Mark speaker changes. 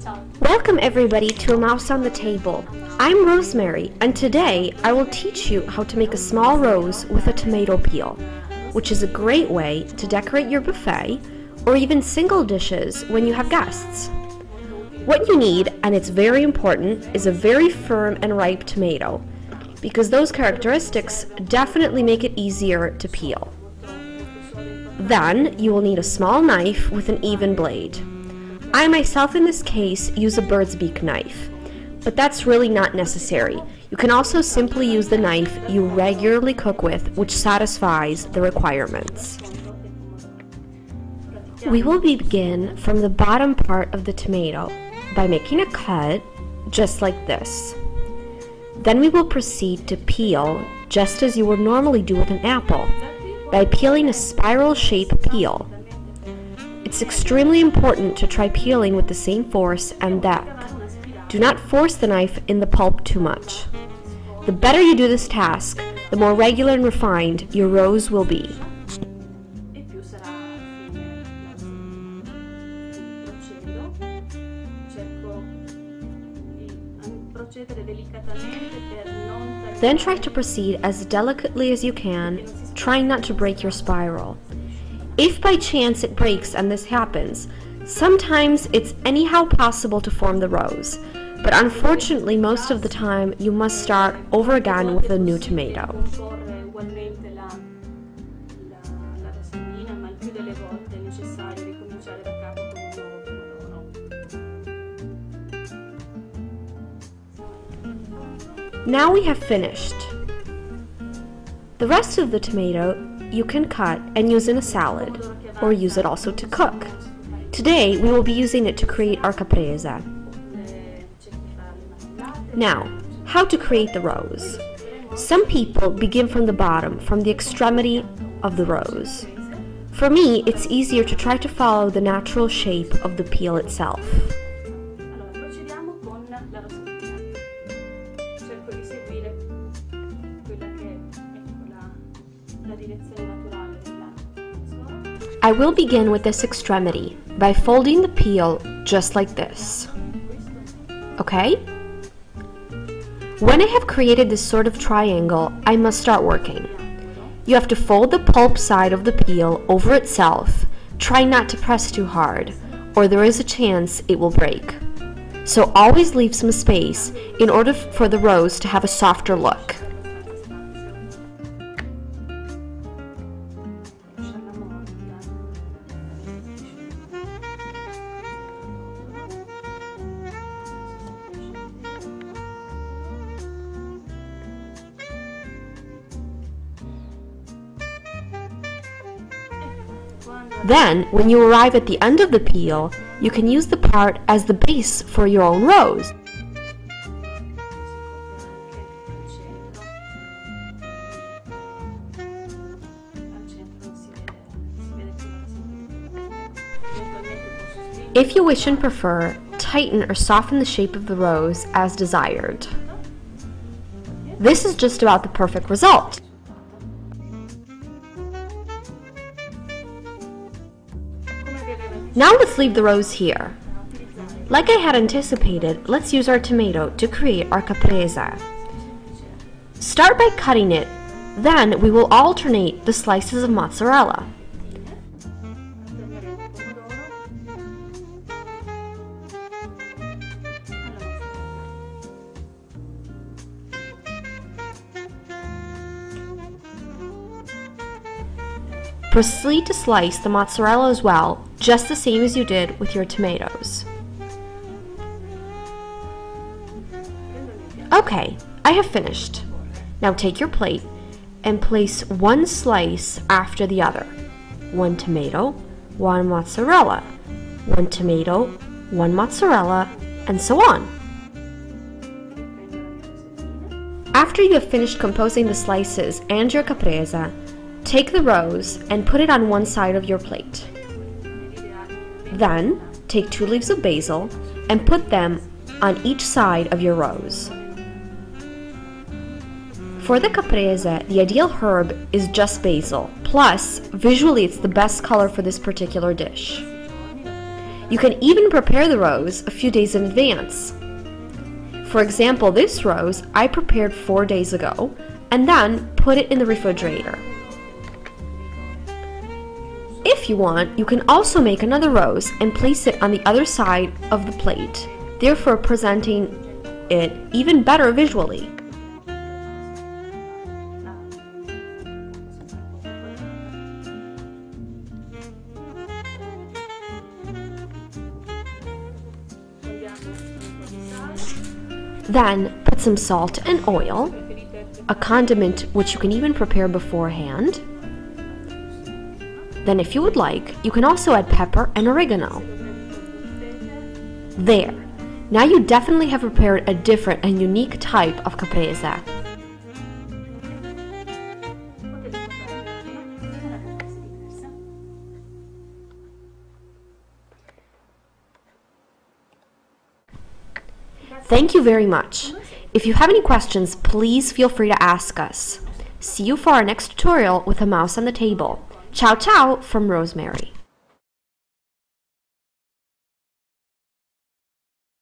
Speaker 1: Welcome everybody to A Mouse on the Table. I'm Rosemary, and today I will teach you how to make a small rose with a tomato peel, which is a great way to decorate your buffet or even single dishes when you have guests. What you need, and it's very important, is a very firm and ripe tomato, because those characteristics definitely make it easier to peel. Then you will need a small knife with an even blade. I myself in this case use a bird's beak knife, but that's really not necessary. You can also simply use the knife you regularly cook with, which satisfies the requirements. We will begin from the bottom part of the tomato by making a cut just like this. Then we will proceed to peel just as you would normally do with an apple, by peeling a spiral shape peel. It's extremely important to try peeling with the same force and depth. Do not force the knife in the pulp too much. The better you do this task, the more regular and refined your rose will be. Then try to proceed as delicately as you can, trying not to break your spiral. If by chance it breaks, and this happens, sometimes it's anyhow possible to form the rose, but unfortunately most of the time you must start over again with a new tomato. Now we have finished. The rest of the tomato you can cut and use in a salad, or use it also to cook. Today we will be using it to create our caprese. Now, how to create the rose. Some people begin from the bottom, from the extremity of the rose. For me, it's easier to try to follow the natural shape of the peel itself. I will begin with this extremity by folding the peel just like this. Okay? When I have created this sort of triangle, I must start working. You have to fold the pulp side of the peel over itself. Try not to press too hard, or there is a chance it will break. So always leave some space in order for the rose to have a softer look. Then, when you arrive at the end of the peel, you can use the part as the base for your own rose. If you wish and prefer, tighten or soften the shape of the rose as desired. This is just about the perfect result. Now let's leave the rose here. Like I had anticipated, let's use our tomato to create our caprese. Start by cutting it, then we will alternate the slices of mozzarella. Proceed to slice the mozzarella as well, just the same as you did with your tomatoes. Okay, I have finished. Now take your plate and place one slice after the other. One tomato, one mozzarella, one tomato, one mozzarella, and so on. After you have finished composing the slices and your caprese, take the rose and put it on one side of your plate. Then, take 2 leaves of basil and put them on each side of your rose. For the caprese, the ideal herb is just basil, plus visually it's the best color for this particular dish. You can even prepare the rose a few days in advance. For example, this rose I prepared 4 days ago and then put it in the refrigerator. If you want, you can also make another rose and place it on the other side of the plate, therefore presenting it even better visually. Then put some salt and oil, a condiment which you can even prepare beforehand. Then if you would like, you can also add pepper and oregano. There! Now you definitely have prepared a different and unique type of caprese. Thank you very much. If you have any questions, please feel free to ask us. See you for our next tutorial with a mouse on the table. Ciao ciao from Rosemary.